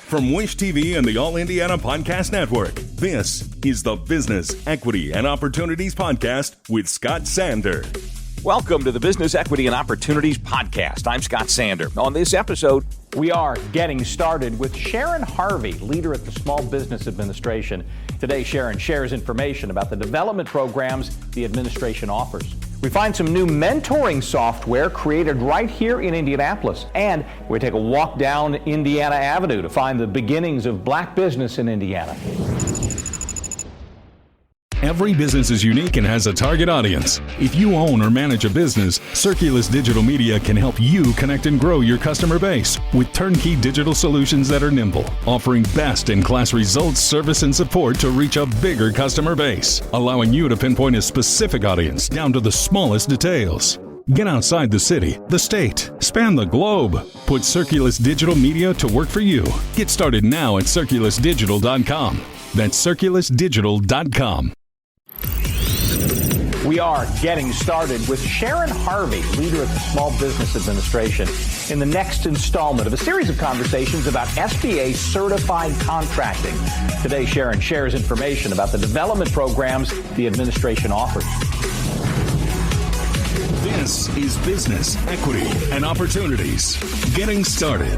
From Wish TV and the All Indiana Podcast Network, this is the Business, Equity, and Opportunities Podcast with Scott Sander. Welcome to the Business, Equity, and Opportunities Podcast. I'm Scott Sander. On this episode, we are getting started with Sharon Harvey, leader at the Small Business Administration. Today, Sharon shares information about the development programs the administration offers. We find some new mentoring software created right here in Indianapolis. And we take a walk down Indiana Avenue to find the beginnings of black business in Indiana. Every business is unique and has a target audience. If you own or manage a business, Circulus Digital Media can help you connect and grow your customer base with turnkey digital solutions that are nimble, offering best-in-class results, service, and support to reach a bigger customer base, allowing you to pinpoint a specific audience down to the smallest details. Get outside the city, the state, span the globe. Put Circulus Digital Media to work for you. Get started now at circulusdigital.com. That's circulusdigital.com. We are getting started with Sharon Harvey, leader at the Small Business Administration, in the next installment of a series of conversations about SBA certified contracting. Today, Sharon shares information about the development programs the administration offers. This is Business, Equity, and Opportunities. Getting started.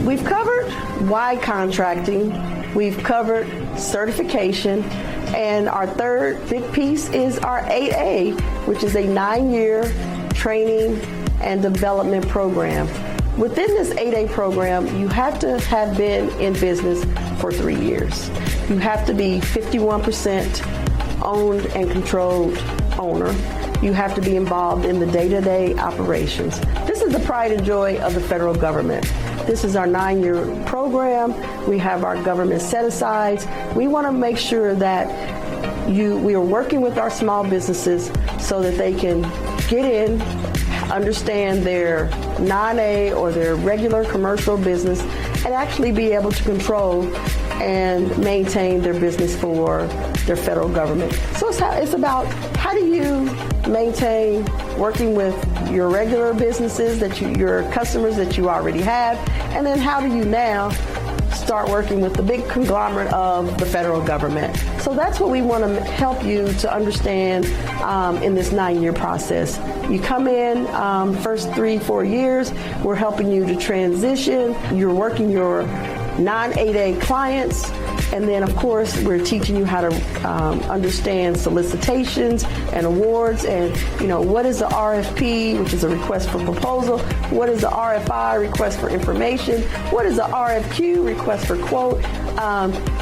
We've covered why contracting. We've covered certification. And our third big piece is our 8A, which is a 9-year training and development program. Within this 8A program, you have to have been in business for 3 years. You have to be 51% owned and controlled owner. You have to be involved in the day-to-day operations. This is the pride and joy of the federal government. This is our 9-year program. We have our government set-asides. We want to make sure that we are working with our small businesses so that they can get in, understand their non-A or their regular commercial business, and actually be able to control and maintain their business for their federal government. So it's about how do you maintain working with your regular businesses, your customers that you already have, and then how do you now start working with the big conglomerate of the federal government. So that's what we want to help you to understand in this 9-year process. You come in first 3-4 years, we're helping you to transition. You're working your non-8A clients. And then, of course, we're teaching you how to understand solicitations and awards and, what is the RFP, which is a request for proposal? What is the RFI, request for information? What is the RFQ, request for quote?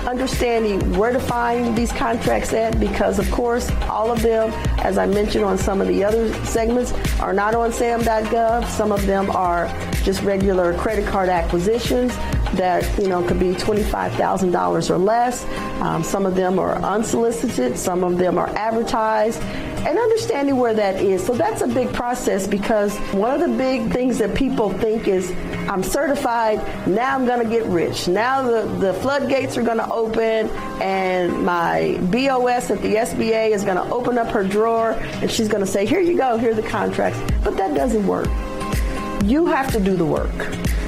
Understanding where to find these contracts at, because, of course, all of them, as I mentioned on some of the other segments, are not on sam.gov. Some of them are just regular credit card acquisitions that, could be $25,000 or less. Some of them are unsolicited. Some of them are advertised. And understanding where that is. So that's a big process, because one of the big things that people think is, I'm certified, now I'm going to get rich. Now the floodgates are going to open and my BOS at the SBA is going to open up her drawer and she's going to say, here you go, here are the contracts. But that doesn't work. You have to do the work.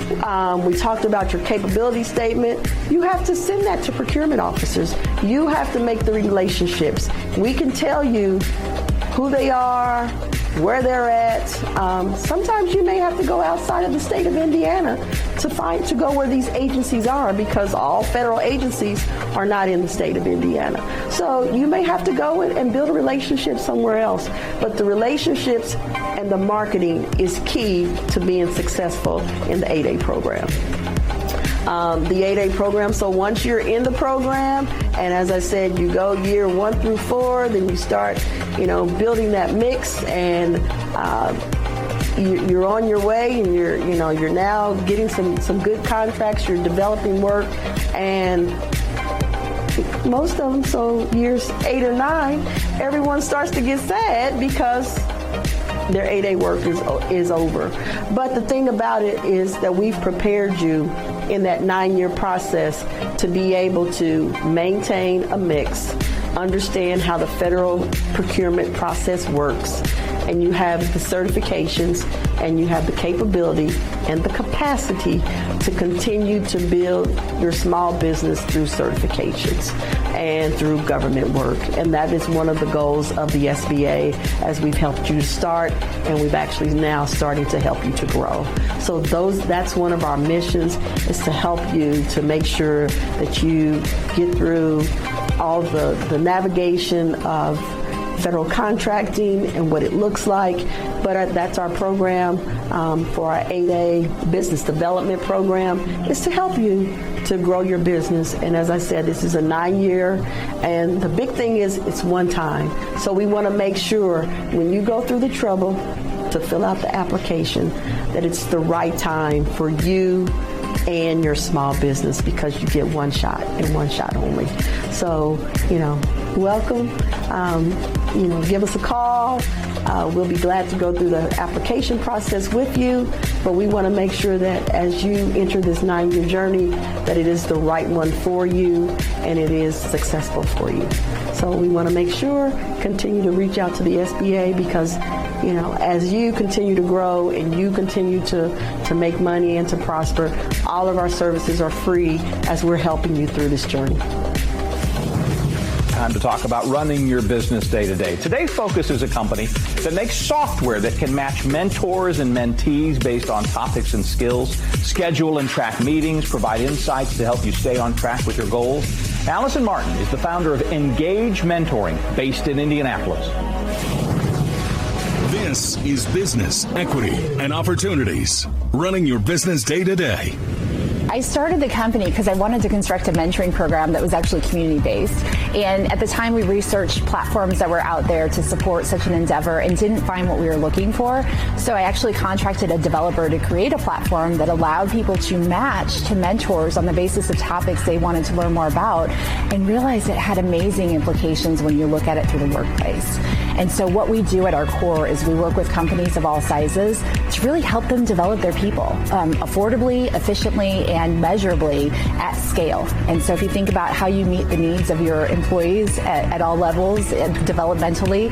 We talked about your capability statement. You have to send that to procurement officers. You have to make the relationships. We can tell you who they are, where they're at. Sometimes you may have to go outside of the state of Indiana to go where these agencies are, because all federal agencies are not in the state of Indiana. So you may have to go and build a relationship somewhere else. But the relationships and the marketing is key to being successful in the 8A program. The 8A program, so once you're in the program, and as I said, you go year 1 through 4, then you start, building that mix, and you're on your way, and you're now getting some good contracts, you're developing work, and most of them, so years 8 or 9, everyone starts to get sad because their 8A work is over. But the thing about it is that we've prepared you in that 9-year process to be able to maintain a mix, understand how the federal procurement process works, and you have the certifications, and you have the capability and the capacity to continue to build your small business through certifications and through government work. And that is one of the goals of the SBA, as we've helped you to start, and we've actually now starting to help you to grow. So that's one of our missions, is to help you to make sure that you get through all the navigation of federal contracting and what it looks like. But that's our program for our 8A business development program, is to help you to grow your business. And as I said, this is a 9-year, and the big thing is it's one time. So we want to make sure when you go through the trouble to fill out the application that it's the right time for you and your small business, because you get one shot and one shot only. So, welcome. Give us a call. We'll be glad to go through the application process with you, but we want to make sure that as you enter this 9-year journey, that it is the right one for you and it is successful for you. So we want to make sure, continue to reach out to the SBA, because as you continue to grow and you continue to make money and to prosper, all of our services are free as we're helping you through this journey. Time to talk about running your business day to day. Today's focus is a company that makes software that can match mentors and mentees based on topics and skills, schedule and track meetings, provide insights to help you stay on track with your goals. Allison Martin is the founder of Engage Mentoring, based in Indianapolis. This is Business, Equity, and Opportunities. Running your business day to day. I started the company because I wanted to construct a mentoring program that was actually community-based. And at the time, we researched platforms that were out there to support such an endeavor and didn't find what we were looking for. So I actually contracted a developer to create a platform that allowed people to match to mentors on the basis of topics they wanted to learn more about, and realized it had amazing implications when you look at it through the workplace. And so what we do at our core is we work with companies of all sizes to really help them develop their people affordably, efficiently, and measurably at scale. And so if you think about how you meet the needs of your employees at all levels, developmentally,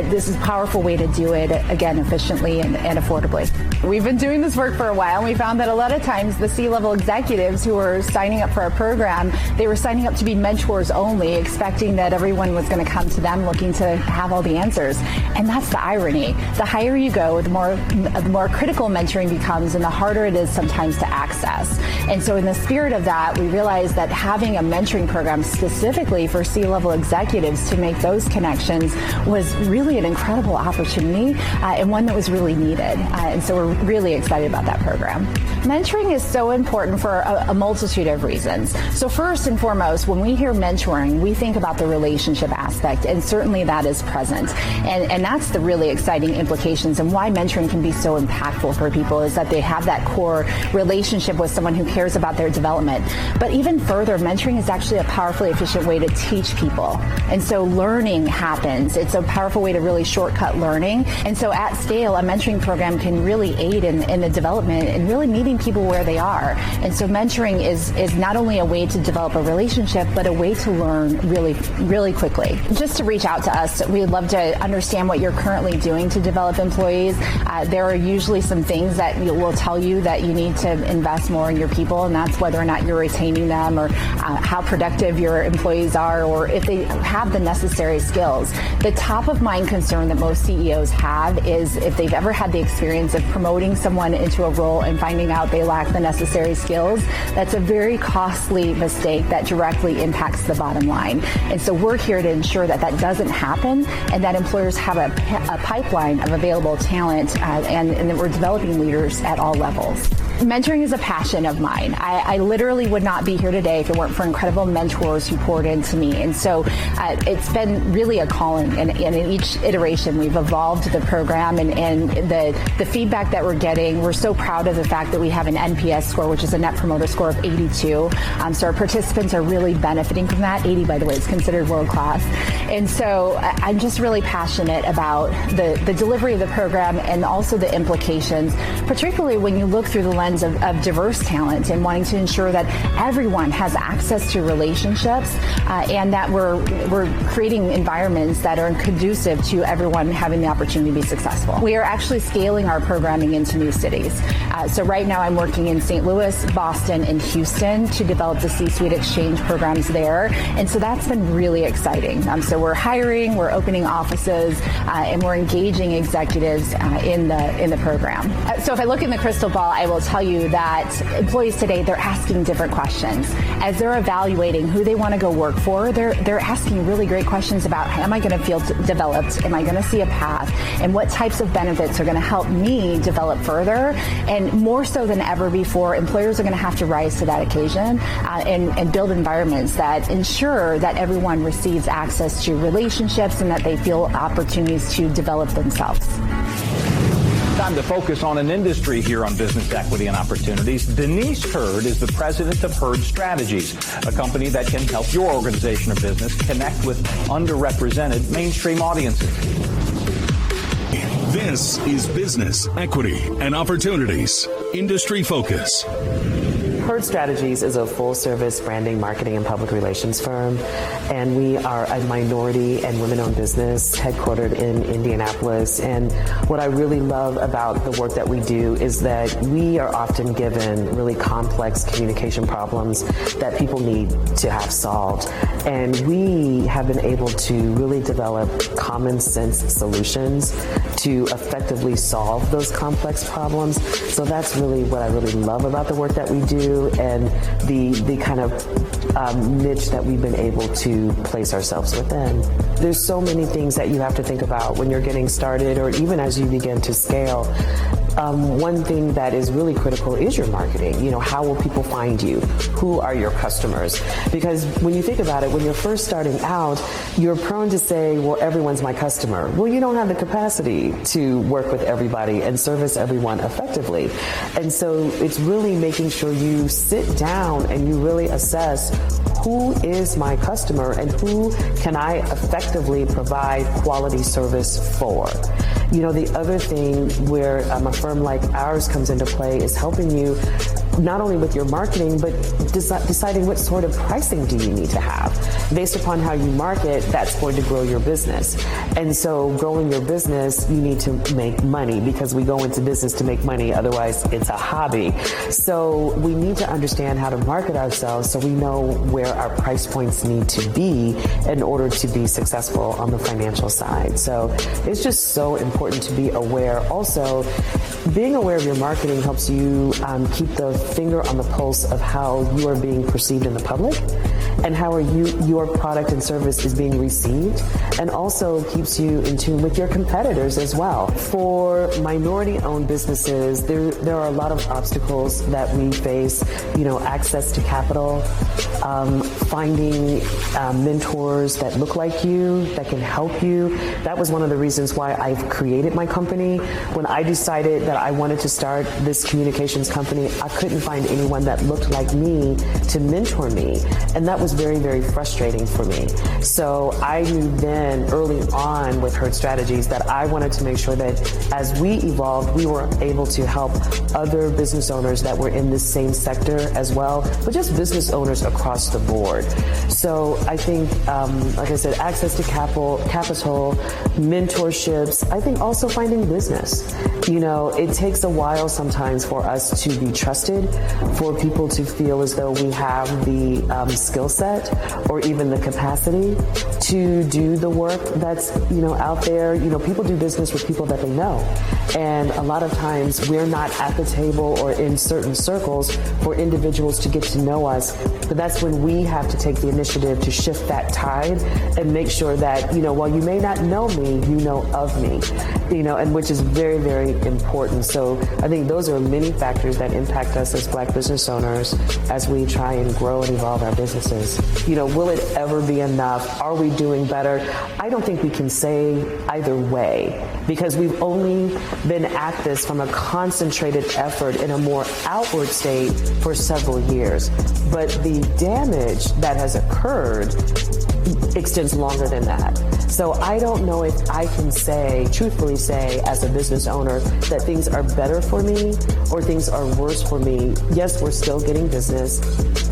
this is a powerful way to do it, again, efficiently and affordably. We've been doing this work for a while, and we found that a lot of times the C-level executives who were signing up for our program, they were signing up to be mentors only, expecting that everyone was going to come to them looking to have all the answers. And that's the irony. The higher you go, the more critical mentoring becomes, and the harder it is sometimes to access. And so in the spirit of that, we realized that having a mentoring program specifically for C-level executives to make those connections was really an incredible opportunity, and one that was really needed. And so we're really excited about that program. Mentoring is so important for a multitude of reasons. So first and foremost, when we hear mentoring, we think about the relationship aspect, and certainly that is present. And that's the really exciting implications, and why mentoring can be so impactful for people is that they have that core relationship with someone who cares about their development. But even further, mentoring is actually a powerfully efficient way to teach people. And so learning happens. It's a powerful way to really shortcut learning. And so at scale, a mentoring program can really aid in the development and really meeting people where they are. And so mentoring is not only a way to develop a relationship, but a way to learn really, really quickly. Just to reach out to us, we'd love to understand what you're currently doing to develop employees. There are usually some things that will tell you that you need to invest more in your people, and that's whether or not you're retaining them, or how productive your employees are, or if they have the necessary skills. The top of mind concern that most CEOs have is if they've ever had the experience of promoting someone into a role and finding out they lack the necessary skills. That's a very costly mistake that directly impacts the bottom line. And so we're here to ensure that that doesn't happen, and that employers have a pipeline of available talent, and that we're developing leaders at all levels. Mentoring is a passion of mine. I literally would not be here today if it weren't for incredible mentors who poured into me. And so it's been really a calling. And in each iteration, we've evolved the program, and the feedback that we're getting, we're so proud of the fact that we have an NPS score, which is a Net Promoter Score of 82. So our participants are really benefiting from that. 80, by the way, is considered world class. And so I'm just really passionate about the delivery of the program and also the implications, particularly when you look through the lens lens of diverse talent and wanting to ensure that everyone has access to relationships and that we're creating environments that are conducive to everyone having the opportunity to be successful. We are actually scaling our programming into new cities. So right now I'm working in St. Louis, Boston, and Houston to develop the C-suite exchange programs there. And so that's been really exciting. So we're hiring, we're opening offices, and we're engaging executives in the program. So if I look in the crystal ball, I will tell you that employees today, they're asking different questions. As they're evaluating who they want to go work for, they're asking really great questions about, am I going to feel developed? Am I going to see a path? And what types of benefits are going to help me develop further? And more so than ever before, employers are going to have to rise to that occasion and build environments that ensure that everyone receives access to relationships and that they feel opportunities to develop themselves. Time to focus on an industry here on Business Equity and Opportunities. Denise Hurd is the president of Hurd Strategies, a company that can help your organization or business connect with underrepresented mainstream audiences. This is Business Equity and Opportunities. Industry Focus. Hurd Strategies is a full-service branding, marketing, and public relations firm, and we are a minority and women-owned business headquartered in Indianapolis. And what I really love about the work that we do is that we are often given really complex communication problems that people need to have solved. And we have been able to really develop common sense solutions to effectively solve those complex problems. So that's really what I really love about the work that we do and the kind of niche that we've been able to place ourselves within. There's so many things that you have to think about when you're getting started or even as you begin to scale. One thing that is really critical is your marketing. You know, how will people find you? Who are your customers? Because when you think about it, when you're first starting out, you're prone to say, well, everyone's my customer. Well, you don't have the capacity to work with everybody and service everyone effectively. And so it's really making sure you sit down and you really assess who is my customer and who can I effectively provide quality service for. You know, the other thing where a firm like ours comes into play is helping you not only with your marketing, but deciding what sort of pricing do you need to have. Based upon how you market, that's going to grow your business. And so growing your business, you need to make money because we go into business to make money. Otherwise, it's a hobby. So we need to understand how to market ourselves so we know where our price points need to be in order to be successful on the financial side. So it's just so important to be aware. Also, being aware of your marketing helps you keep the finger on the pulse of how you are being perceived in the public and how your product and service is being received, and also keeps you in tune with your competitors as well. For minority-owned businesses, there are a lot of obstacles that we face, you know, access to capital, finding mentors that look like you, that can help you. That was one of the reasons why I've created my company. When I decided that I wanted to start this communications company, I couldn't find anyone that looked like me to mentor me. And that was very, very frustrating for me. So I knew then early on with Hurd Strategies that I wanted to make sure that as we evolved, we were able to help other business owners that were in the same sector as well, but just business owners across the board. So I think, like I said, access to capital, mentorships, I think also finding business. You know, it takes a while sometimes for us to be trusted, for people to feel as though we have the skill set or even the capacity to do the work that's, you know, out there. You know, people do business with people that they know. And a lot of times we're not at the table or in certain circles for individuals to get to know us. But that's when we have to take the initiative to shift that tide and make sure that, you know, while you may not know me, you know of me, you know, and which is very, very important. So I think those are many factors that impact us as Black business owners as we try and grow and evolve our businesses. You know, will it ever be enough? Are we doing better? I don't think we can say either way, because we've only been at this from a concentrated effort in a more outward state for several years. But the damage that has occurred extends longer than that. So I don't know if I can truthfully say, as a business owner, that things are better for me or things are worse for me. Yes, we're still getting business.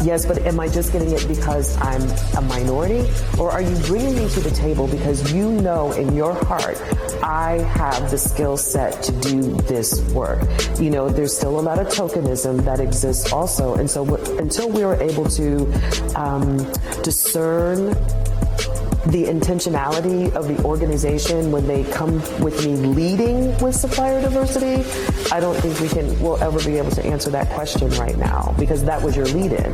Yes, but am I just getting it because I'm a minority? Or are you bringing me to the table because you know in your heart, I have the skill set to do this work? There's still a lot of tokenism that exists also. And so until we were able to discern the intentionality of the organization when they come with me leading with supplier diversity, I don't think we'll ever be able to answer that question right now, because that was your lead-in.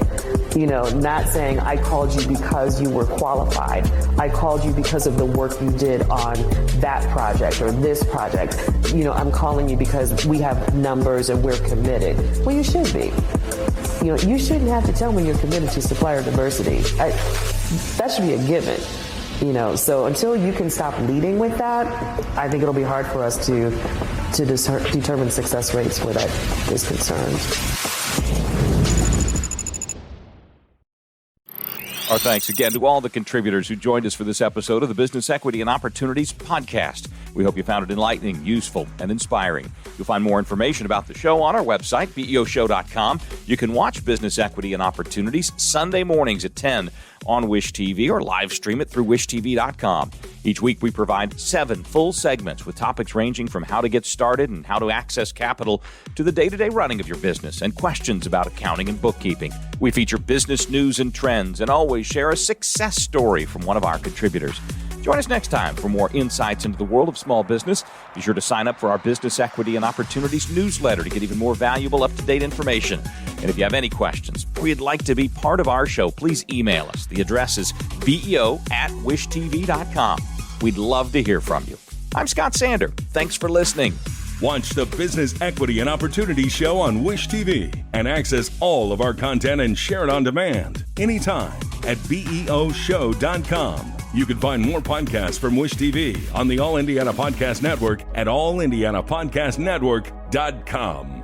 Not saying I called you because you were qualified. I called you because of the work you did on that project or this project. I'm calling you because we have numbers and we're committed. Well, you should be. You shouldn't have to tell me you're committed to supplier diversity. That should be a given. So until you can stop leading with that, I think it'll be hard for us to determine success rates where that is concerned. Our thanks again to all the contributors who joined us for this episode of the Business Equity and Opportunities podcast. We hope you found it enlightening, useful, and inspiring. You'll find more information about the show on our website, BEOshow.com. You can watch Business Equity and Opportunities Sunday mornings at 10 on Wish TV or live stream it through wishtv.com. Each week we provide 7 full segments with topics ranging from how to get started and how to access capital to the day-to-day running of your business and questions about accounting and bookkeeping. We feature business news and trends and always share a success story from one of our contributors. Join us next time for more insights into the world of small business. Be sure to sign up for our Business Equity and Opportunities newsletter to get even more valuable, up-to-date information. And if you have any questions or you'd like to be part of our show, please email us. The address is beo@wishtv.com. We'd love to hear from you. I'm Scott Sander. Thanks for listening. Watch the Business Equity and Opportunities show on Wish TV and access all of our content and share it on demand anytime at BEOshow.com. You can find more podcasts from Wish TV on the All Indiana Podcast Network at allindianapodcastnetwork.com.